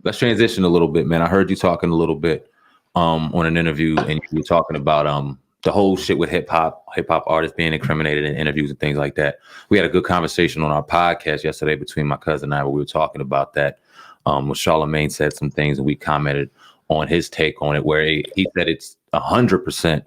let's transition a little bit, man. I heard you talking a little bit on an interview, and you were talking about the whole shit with hip hop artists being incriminated in interviews and things like that. We had a good conversation on our podcast yesterday between my cousin and I, where we were talking about that. Where Charlemagne said some things, and we commented on his take on it, where he said it's 100%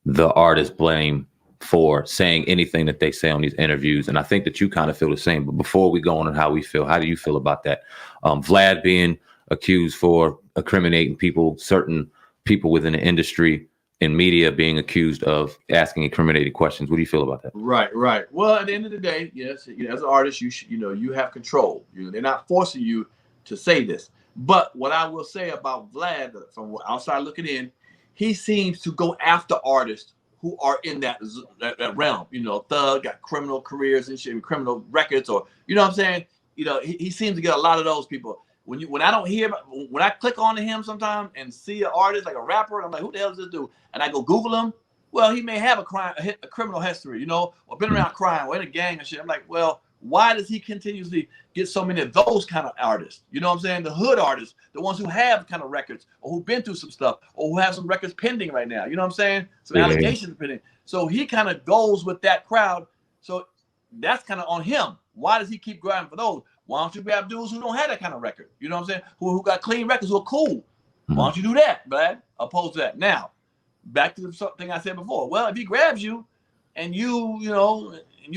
the artist blame for saying anything that they say on these interviews. And I think that you kind of feel the same. But before we go on how we feel, how do you feel about that? Vlad being accused for incriminating people, certain people within the industry and media being accused of asking incriminating questions. What do you feel about that? Right. Well, at the end of the day, yes, as an artist, you have control. They're not forcing you to say this. But what I will say about Vlad, from outside looking in, he seems to go after artists who are in that realm. Thug, got criminal careers and shit, criminal records, or you know what I'm saying. He seems to get a lot of those people. When I don't hear, when I click on him sometime and see an artist like a rapper, I'm like, who the hell does this dude? And I go Google him. Well, he may have a criminal history, or been around crime, or in a gang and shit. I'm like, well, why does he continuously get so many of those kind of artists? You know what I'm saying? The hood artists, the ones who have kind of records, or who've been through some stuff, or who have some records pending right now. You know what I'm saying? Some allegations pending. So he kind of goes with that crowd. So that's kind of on him. Why does he keep grabbing for those? Why don't you grab dudes who don't have that kind of record? You know what I'm saying? Who got clean records, who are cool. Why don't you do that, Vlad? Opposed to that. Now, back to the thing I said before. Well, if he grabs you and you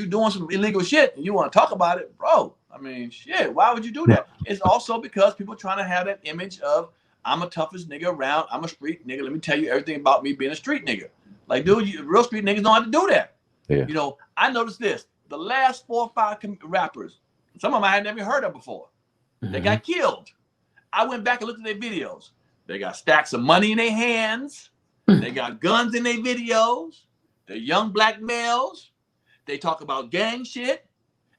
doing some illegal shit and you want to talk about it, bro, I mean, shit, why would you do that? It's also because people trying to have that image of, I'm a toughest nigga around. I'm a street nigga. Let me tell you everything about me being a street nigga. Like, dude, real street niggas don't have to do that. Yeah. I noticed this. The last 4 or 5 rappers, some of them I had never heard of before. They got killed. I went back and looked at their videos. They got stacks of money in their hands. They got guns in their videos. They're young black males. They talk about gang shit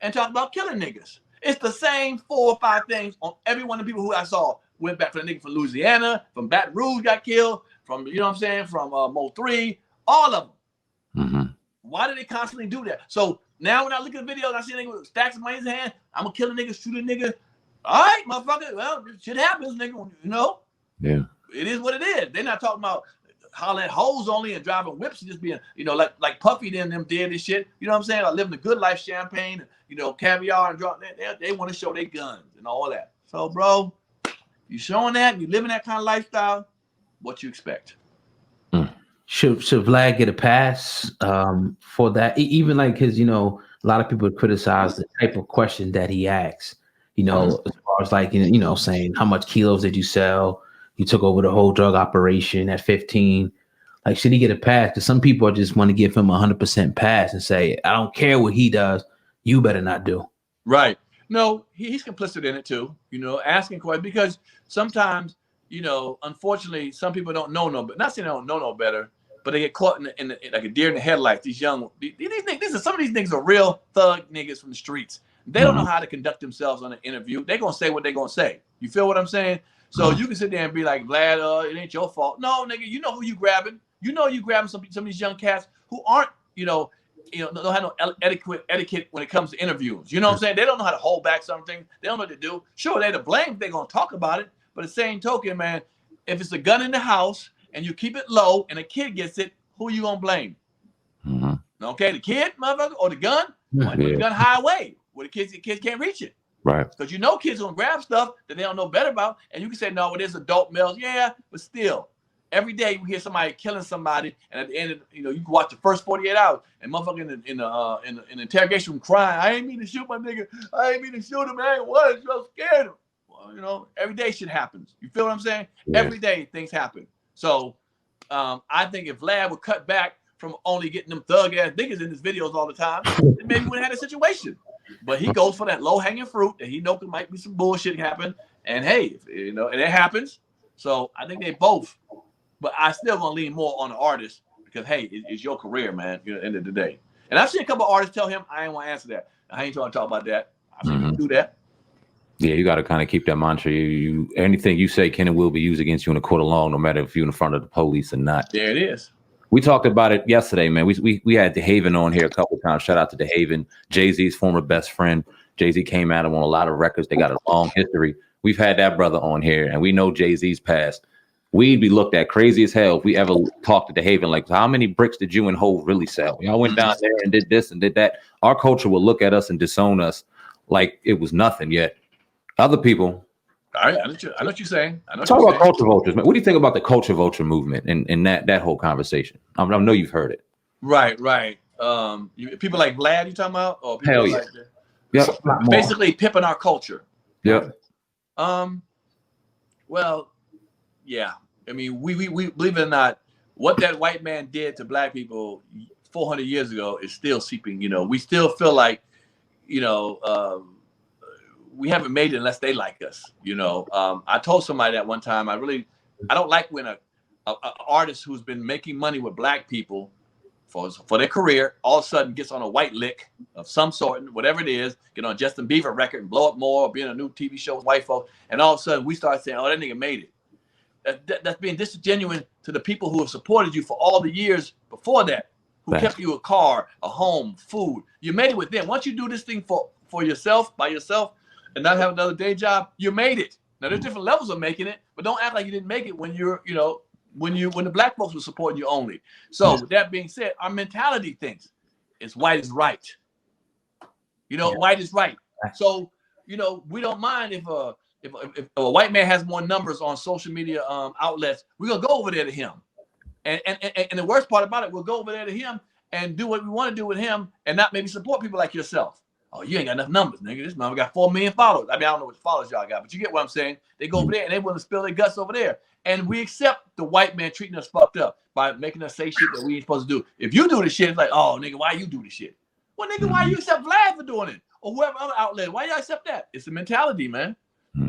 and talk about killing niggas. It's the same 4 or 5 things on every one of the people who I saw. Went back for the nigga from Louisiana, from Baton Rouge got killed, from, you know what I'm saying, from Mo 3, all of them. Why do they constantly do that? So now when I look at the videos, I see a nigga with stacks of money in his hand. I'm gonna kill a nigga, shoot a nigga. All right, motherfucker. Well, shit happens, nigga. Yeah. It is what it is. They're not talking about hollering hoes only and driving whips and just being, like Puffy and them did and shit. You know what I'm saying? Like living the good life, champagne, caviar and drop. They want to show their guns and all that. So, bro, you showing that and you living that kind of lifestyle, what you expect? Should Vlad get a pass for that? Even like his, a lot of people criticize the type of question that he asks. As far as like, saying how much kilos did you sell? You took over the whole drug operation at 15. Like, should he get a pass? Because some people just want to give him 100% pass and say, I don't care what he does. You better not do. Right. No, he's complicit in it too. Asking questions because sometimes, unfortunately, some people don't know no better. Not saying they don't know no better, but they get caught in like a deer in the headlights. These young, some of these niggas are real thug niggas from the streets. They don't know how to conduct themselves on an interview. They're gonna say what they're gonna say. You feel what I'm saying? So you can sit there and be like, Vlad, it ain't your fault. No, nigga, you know who you grabbing. You grabbing some of these young cats who aren't, don't have no etiquette when it comes to interviews. You know what I'm saying? They don't know how to hold back something. They don't know what to do. Sure, they're to blame if they're gonna talk about it. But the same token, man, if it's a gun in the house and you keep it low and a kid gets it, who you gonna blame? Okay, the kid, motherfucker, or the gun? Put the gun high away where the kids can't reach it. Right. Because kids gonna grab stuff that they don't know better about, and you can say, no, it is adult males. Yeah, but still, every day you hear somebody killing somebody, and at the end of you can watch the first 48 hours, and motherfucker in the interrogation room crying, I ain't mean to shoot my nigga, I ain't mean to shoot him, man. What? I'm so scared of him. Well, every day shit happens. You feel what I'm saying? Yeah. Every day things happen. So I think if Vlad would cut back from only getting them thug ass niggas in his videos all the time, then maybe we wouldn't have a situation. But he goes for that low hanging fruit that he knows might be some bullshit happen. And hey, and it happens. So I think they both, but I still gonna lean more on the artist because hey, it's your career, man. At the end of the day. And I've seen a couple of artists tell him, I ain't want to answer that. I ain't trying to talk about that. I've seen him do that. Yeah, you got to kind of keep that mantra. You anything you say can and will be used against you in a court of law, no matter if you're in front of the police or not. There it is. We talked about it yesterday, man. We had DeHaven on here a couple of times. Shout out to DeHaven, Jay-Z's former best friend. Jay-Z came at him on a lot of records. They got a long history we've had that brother on here, and we know Jay-Z's past. We'd be looked at crazy as hell if we ever talked to the Haven like, how many bricks did you and Hov really sell? Y'all went down there and did this and did that. Our culture will look at us and disown us like it was nothing. Yet other people. All right, I know what you're saying. Talk about culture vultures, man. What do you think about the culture vulture movement and that whole conversation? I know you've heard it. Right. People like Vlad, you talking about? Or people hell yeah. Like Yep. Basically pimping our culture. Yep. Well, yeah. I mean, we believe it or not, what that white man did to black people 400 years ago is still seeping. You know, we still feel like, you know, we haven't made it unless they like us. You know, I told somebody that one time. I don't like when a artist who's been making money with black people for their career all of a sudden gets on a white lick of some sort, whatever it is, get on a Justin Bieber record and blow up more, or be in a new TV show with white folks, and all of a sudden we start saying, "Oh, that nigga made it." That's being disingenuous to the people who have supported you for all the years before that, who kept you a car, a home, food. You made it with them. Once you do this thing for yourself, by yourself, and not have another day job, you made it. Now there's different levels of making it, but don't act like you didn't make it when you're, you know, when the black folks were supporting you only. So with that being said, our mentality thinks it's white is right. You know, white is right. So, you know, we don't mind if a white man has more numbers on social media outlets, we're gonna go over there to him. And the worst part about it, we'll go over there to him and do what we want to do with him and not maybe support people like yourself. Oh, you ain't got enough numbers, nigga. This mother got 4 million followers. I mean, I don't know what followers y'all got, but you get what I'm saying. They go over there and they want to spill their guts over there. And we accept the white man treating us fucked up by making us say shit that we ain't supposed to do. If you do the shit, it's like, oh, nigga, why you do the shit? Well, nigga, why you accept Vlad for doing it? Or whoever other outlet? Why y'all accept that? It's the mentality, man.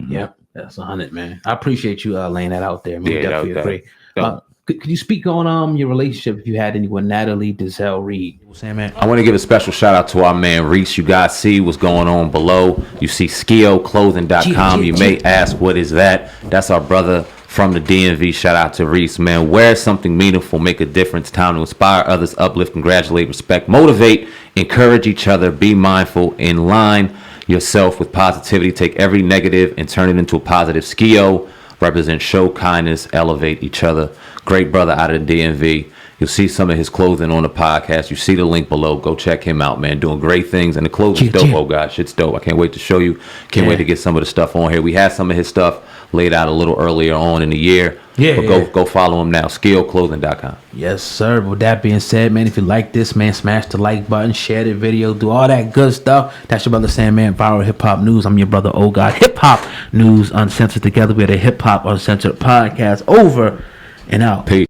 Yep, that's 100, man. I appreciate you laying that out there, man. Yeah, definitely agree. Could you speak on your relationship if you had any with Natalie Desselle Reed? I want to give a special shout out to our man Reese. You guys see what's going on below. You see SkioClothing.com. You may ask, what is that? That's our brother from the DMV. Shout out to Reese, man. Wear something meaningful, make a difference. Time to inspire others, uplift, congratulate, respect, motivate, encourage each other, be mindful, in line yourself with positivity. Take every negative and turn it into a positive. Skio represent show kindness, elevate each other. Great brother out of the DMV. You'll see some of his clothing on the podcast. You see the link below. Go check him out, man. Doing great things. And the clothing's dope. Oh, God, shit's dope. I can't wait to show you. Can't wait to get some of the stuff on here. We had some of his stuff laid out a little earlier on in the year. Go follow him now. SkioClothing.com. Yes, sir. With that being said, man, if you like this, man, smash the like button, share the video, do all that good stuff. That's your brother Sandman, Viral Hip Hop News. I'm your brother, Oh God. Hip Hop News Uncensored. Together we had a Hip Hop Uncensored podcast. Over and out. Peace.